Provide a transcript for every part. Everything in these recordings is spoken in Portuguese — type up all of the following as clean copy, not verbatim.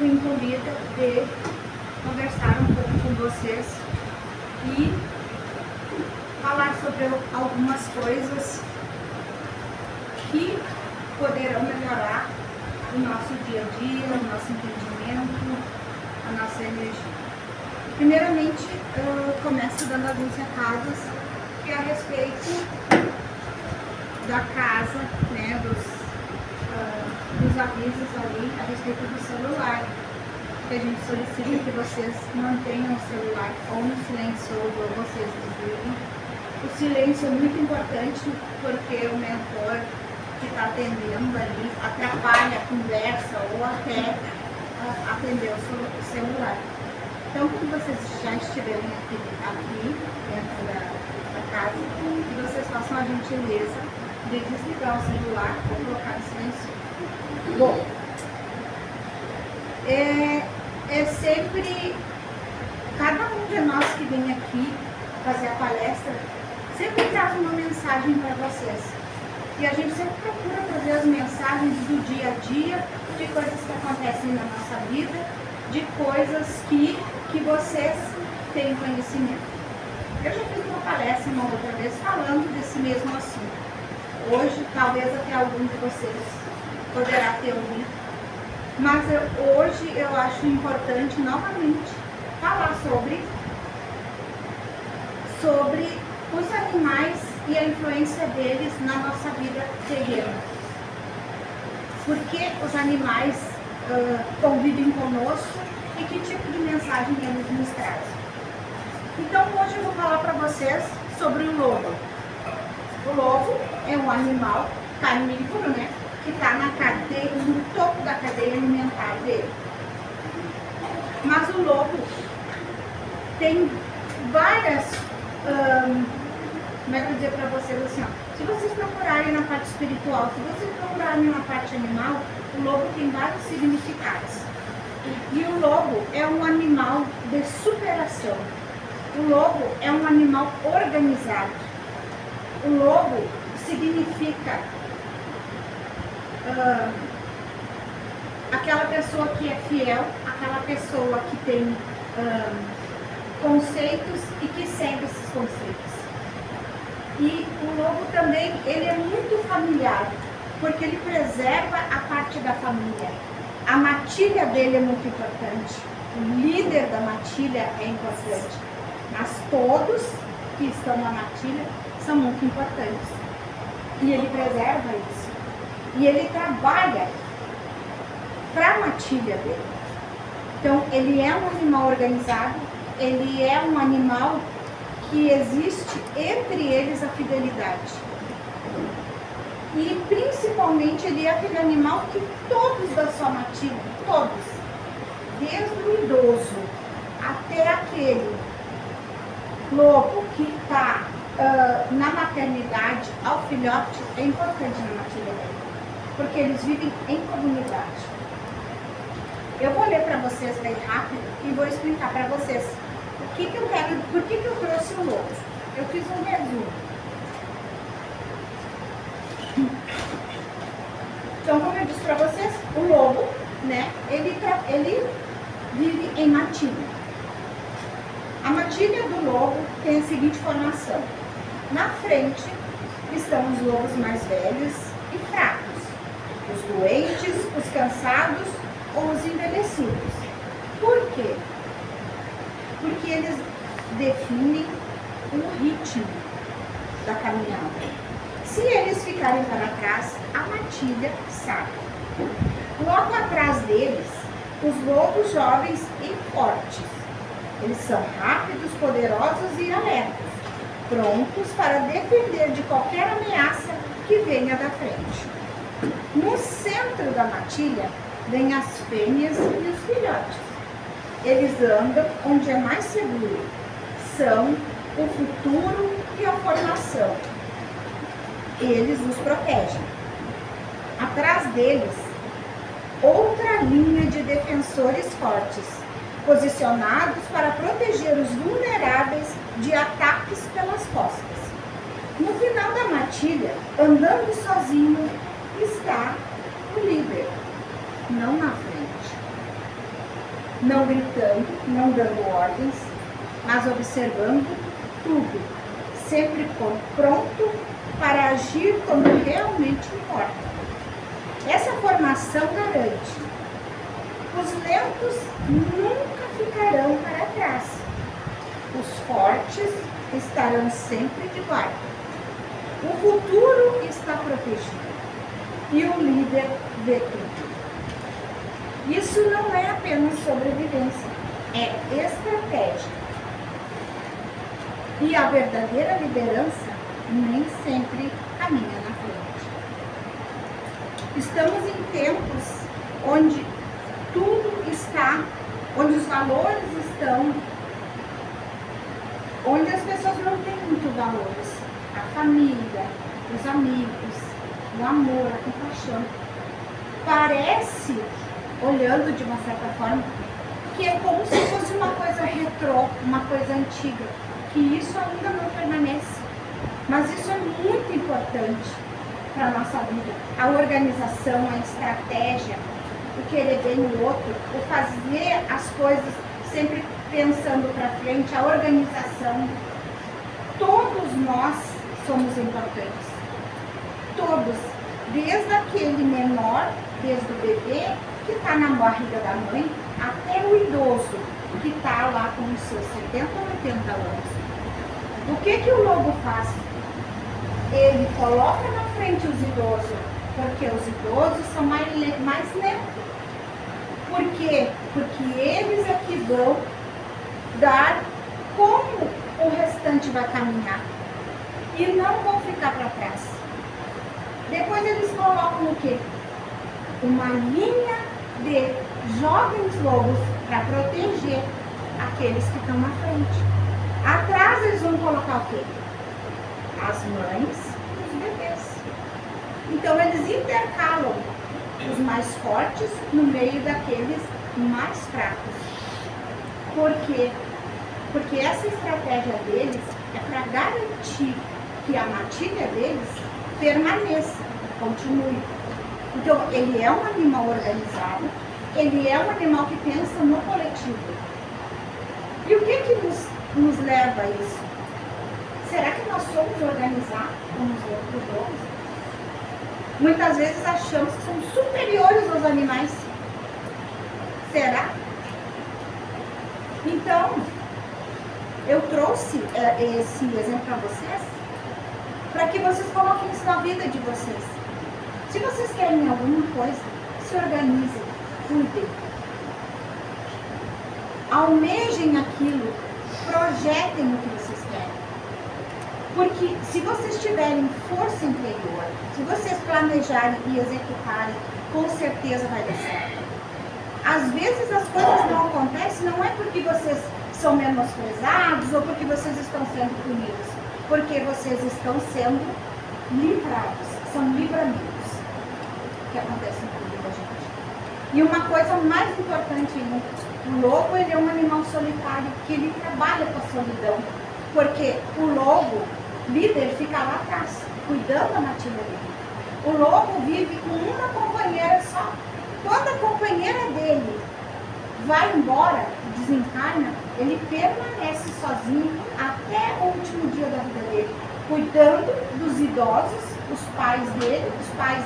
fui incumbida de conversar um pouco com vocês e falar sobre algumas coisas que poderão melhorar o nosso dia a dia, o nosso entendimento, a nossa energia. Primeiramente, eu começo dando alguns recados que é a respeito da casa, né, dos avisos ali a respeito do celular, que a gente solicita que vocês mantenham o celular ou no silencioso ou vocês desliguem. O silêncio é muito importante porque o mentor que está atendendo ali atrapalha a conversa ou até atender o celular. Então, quando vocês já estiverem aqui dentro da casa, que vocês façam a gentileza de desligar o celular ou colocar no silêncio. Bom, é sempre, cada um de nós que vem aqui fazer a palestra, sempre traz uma mensagem para vocês. E a gente sempre procura trazer as mensagens do dia a dia, de coisas que acontecem na nossa vida, de coisas que vocês têm conhecimento. Eu já fiz uma palestra uma outra vez falando desse mesmo assunto. Hoje, talvez até algum de vocês poderá ter ouvido. Mas hoje eu acho importante novamente falar sobre os animais e a influência deles na nossa vida terrena. Porque os animais convivem conosco e que tipo de mensagem eles nos trazem. Então hoje eu vou falar para vocês sobre o lobo. O lobo é um animal carnívoro, né, que está no topo da cadeia alimentar dele. Mas o lobo tem várias, como é que eu vou dizer para vocês assim, ó, se vocês procurarem na parte espiritual, se vocês procurarem na parte animal, o lobo tem vários significados. E o lobo é um animal de superação. O lobo é um animal organizado. O lobo significa aquela pessoa que é fiel, aquela pessoa que tem conceitos e que segue esses conceitos. E o lobo também, ele é muito familiar, porque ele preserva a parte da família. A matilha dele é muito importante, o líder da matilha é importante, mas todos que estão na matilha são muito importantes. E ele preserva isso. E ele trabalha para a matilha dele. Então, ele é um animal organizado, ele é um animal que existe entre eles a fidelidade. E principalmente ele é aquele animal que todos da sua matilha, todos, desde o idoso até aquele lobo que está na maternidade ao filhote, é importante na matilha dele, porque eles vivem em comunidade. Eu vou ler para vocês bem rápido e vou explicar para vocês por que eu trouxe o lobo. Eu fiz um resumo. Então, como eu disse para vocês, o lobo, né, ele vive em matilha. A matilha do lobo tem a seguinte formação. Na frente estão os lobos mais velhos e fracos, os doentes, os cansados ou os envelhecidos. Por quê? Porque eles definem o ritmo da caminhada. Se eles ficarem para trás, a matilha sabe. Logo atrás deles, os lobos jovens e fortes. Eles são rápidos, poderosos e alertas, prontos para defender de qualquer ameaça que venha da frente. No centro da matilha, vêm as fêmeas e os filhotes. Eles andam onde é mais seguro. São o futuro e a formação. Eles os protegem. Atrás deles, outra linha de defensores fortes, posicionados para proteger os vulneráveis de ataques pelas costas. No final da matilha, andando sozinho, está o líder, não na frente. não gritando, não dando ordens, mas observando tudo, sempre pronto para agir quando realmente importa. Essa formação garante: os lentos nunca ficarão para trás, os fortes estarão sempre de guarda, o futuro está protegido e o líder vê tudo. Isso não é apenas sobrevivência, é estratégia. E a verdadeira liderança nem sempre caminha na frente. Estamos em tempos onde tudo está, onde os valores estão, onde as pessoas não têm muito valores. A família, os amigos, o amor, a compaixão. Parece, olhando de uma certa forma, que é como se fosse uma coisa retrô, uma coisa antiga, que isso ainda não permanece. Mas isso é muito importante para a nossa vida. A organização, a estratégia, o querer bem o outro, o fazer as coisas sempre pensando para frente, a organização. Todos nós somos importantes. Todos. Desde aquele menor, desde o bebê que está na barriga da mãe, até o idoso que está lá com os seus 70 ou 80 anos. O que o lobo faz? Ele coloca na frente os idosos, porque os idosos são mais lentos. Por quê? Porque eles é que vão dar como o restante vai caminhar e não vão ficar para trás. Depois eles colocam o quê? Uma linha de jovens lobos para proteger aqueles que estão na frente. Atrás eles vão colocar o quê? As mães e os bebês. Então eles intercalam os mais fortes no meio daqueles mais fracos. Por quê? Porque essa estratégia deles é para garantir que a matilha deles permaneça, continue. Então ele é um animal organizado, ele é um animal que pensa no coletivo. E o que nos leva a isso? Será que nós somos organizados como os outros lobos? Muitas vezes achamos que somos superiores aos animais. Será? Então, eu trouxe esse exemplo para vocês, para que vocês coloquem isso na vida de vocês. Se vocês querem alguma coisa, se organizem, cuidem. Almejem aquilo, projetem o que vocês querem. Porque se vocês tiverem força interior, se vocês planejarem e executarem, com certeza vai dar certo. Às vezes as coisas não acontecem, não é porque vocês são menosprezados ou porque vocês estão sendo punidos, porque vocês estão sendo livrados, são livramentos que acontecem na vida da gente. E uma coisa mais importante ainda, o lobo ele é um animal solitário, que ele trabalha com a solidão, porque o lobo líder fica lá atrás, cuidando da matilha dele. O lobo vive com uma companheira só. Quando a companheira dele vai embora, desencarna, ele permanece sozinho até o último dia da vida dele, cuidando dos idosos, os pais dele, os pais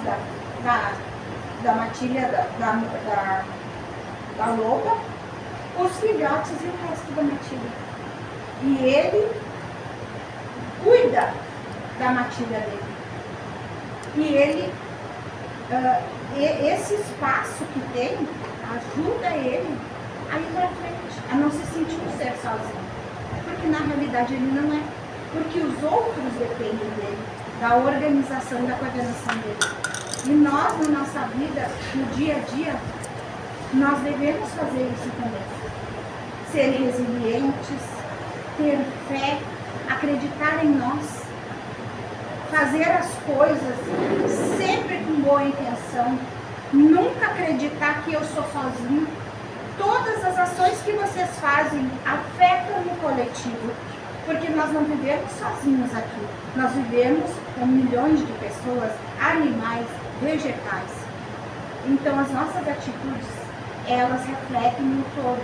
da matilha, da loba, os filhotes e o resto da matilha. E ele cuida da matilha dele. E ele, esse espaço que tem, ajuda ele a ir para frente, a não se sentir um ser sozinho. Porque na realidade ele não é. Porque os outros dependem dele, da organização e da coordenação dele. E nós, na nossa vida, no dia a dia, nós devemos fazer isso também. Ser resilientes, ter fé, acreditar em nós, fazer as coisas sempre com boa intenção, nunca acreditar que eu sou sozinho. Todas as ações que vocês fazem afetam o coletivo, porque nós não vivemos sozinhos aqui, nós vivemos com milhões de pessoas, animais, vegetais. Então as nossas atitudes elas refletem no todo.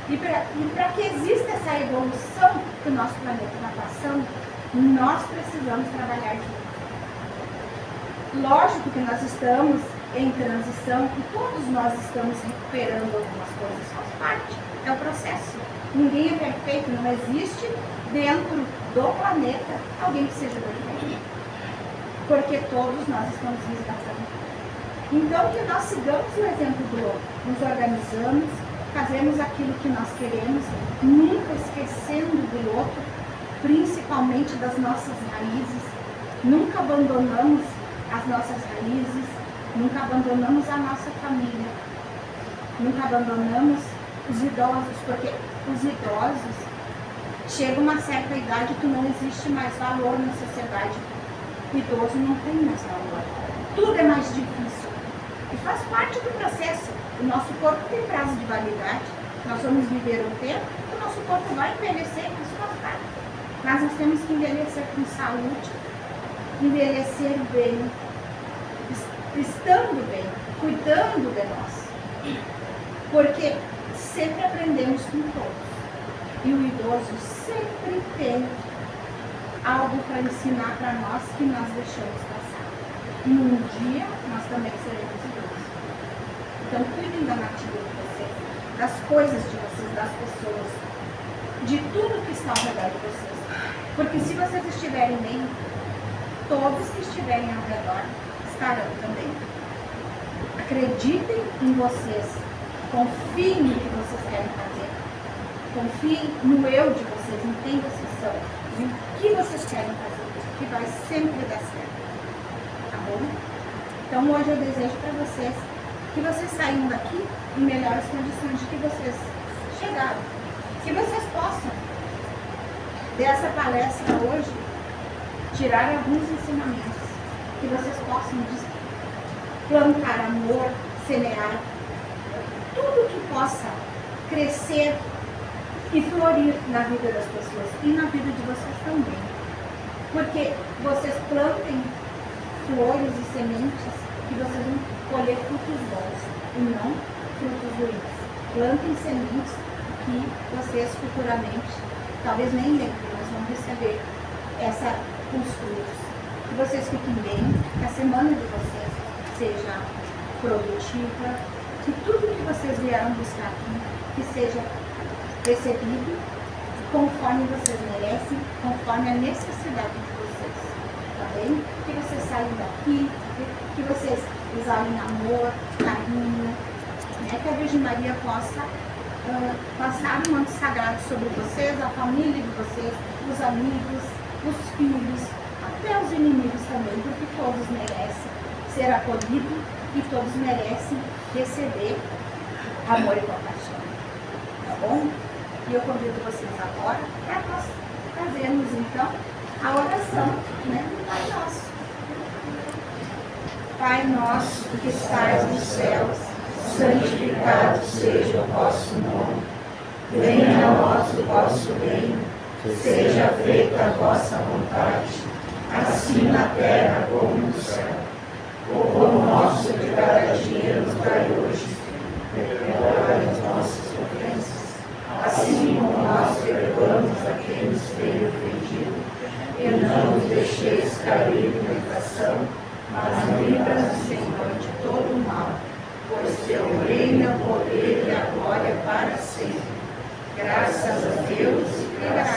E para que exista essa evolução que o nosso planeta está passando, nós precisamos trabalhar juntos. Lógico que nós estamos em transição e todos nós estamos recuperando algumas coisas, faz parte, é o processo. Ninguém é perfeito, não existe dentro do planeta alguém que seja perfeito. Porque todos nós estamos resgatando. Então que nós sigamos o exemplo do outro, nos organizamos, fazemos aquilo que nós queremos, nunca esquecendo do outro, principalmente das nossas raízes, nunca abandonamos as nossas raízes, nunca abandonamos a nossa família, nunca abandonamos os idosos, porque os idosos chegam a uma certa idade que não existe mais valor na sociedade. O idoso não tem mais valor. Tudo é mais difícil. E faz parte do processo. O nosso corpo tem prazo de validade, nós vamos viver um tempo, o nosso corpo vai envelhecer, isso faz parte. Mas nós temos que envelhecer com saúde, envelhecer bem, estando bem, cuidando de nós. Porque sempre aprendemos com todos. E o idoso sempre tem algo para ensinar para nós que nós deixamos passar. E um dia nós também seremos idosos. Então cuidem da nativa de vocês, das coisas de vocês, das pessoas, de tudo que está ao redor de vocês. Porque se vocês estiverem bem, todos que estiverem ao redor estarão também. Acreditem em vocês, confiem no que vocês querem fazer, confiem no eu de vocês, em quem vocês são, em que vocês querem fazer, que vai sempre dar certo, tá bom? Então hoje eu desejo para vocês que vocês saiam daqui em melhores condições de que vocês chegaram, que vocês possam dessa palestra hoje tirar alguns ensinamentos, que vocês possam plantar amor, semear, tudo que possa crescer e florir na vida das pessoas e na vida de vocês também. Porque vocês plantem flores e sementes que vocês vão colher frutos bons e não frutos ruins. Plantem sementes que vocês futuramente, talvez nem lembrem, mas vão receber os frutos. Que vocês fiquem bem, que a semana de vocês seja produtiva, que tudo que vocês vieram buscar aqui, que seja recebido conforme vocês merecem, conforme a necessidade de vocês, tá bem? Que vocês saiam daqui, que vocês exalem amor, carinho, né? Que a Virgem Maria possa passar um manto sagrado sobre vocês, a família de vocês, os amigos, os filhos, até os inimigos também, porque todos merecem ser acolhidos e todos merecem receber amor e compaixão, tá bom? E eu convido vocês agora para nós fazermos então a oração, né, do Pai Nosso. Pai nosso que estais nos céus, santificado seja o vosso nome. Venha a nós o vosso reino, seja feita a vossa vontade, assim na terra como no céu. O pão nosso de cada dia nos dai hoje, perdoai as nossas ofensas, assim como nós perdoamos a quem nos tem ofendido. E não nos deixeis cair em tentação, mas livra-nos, Senhor, de todo o mal, pois teu reino, o poder e a glória para sempre. Graças a Deus e graças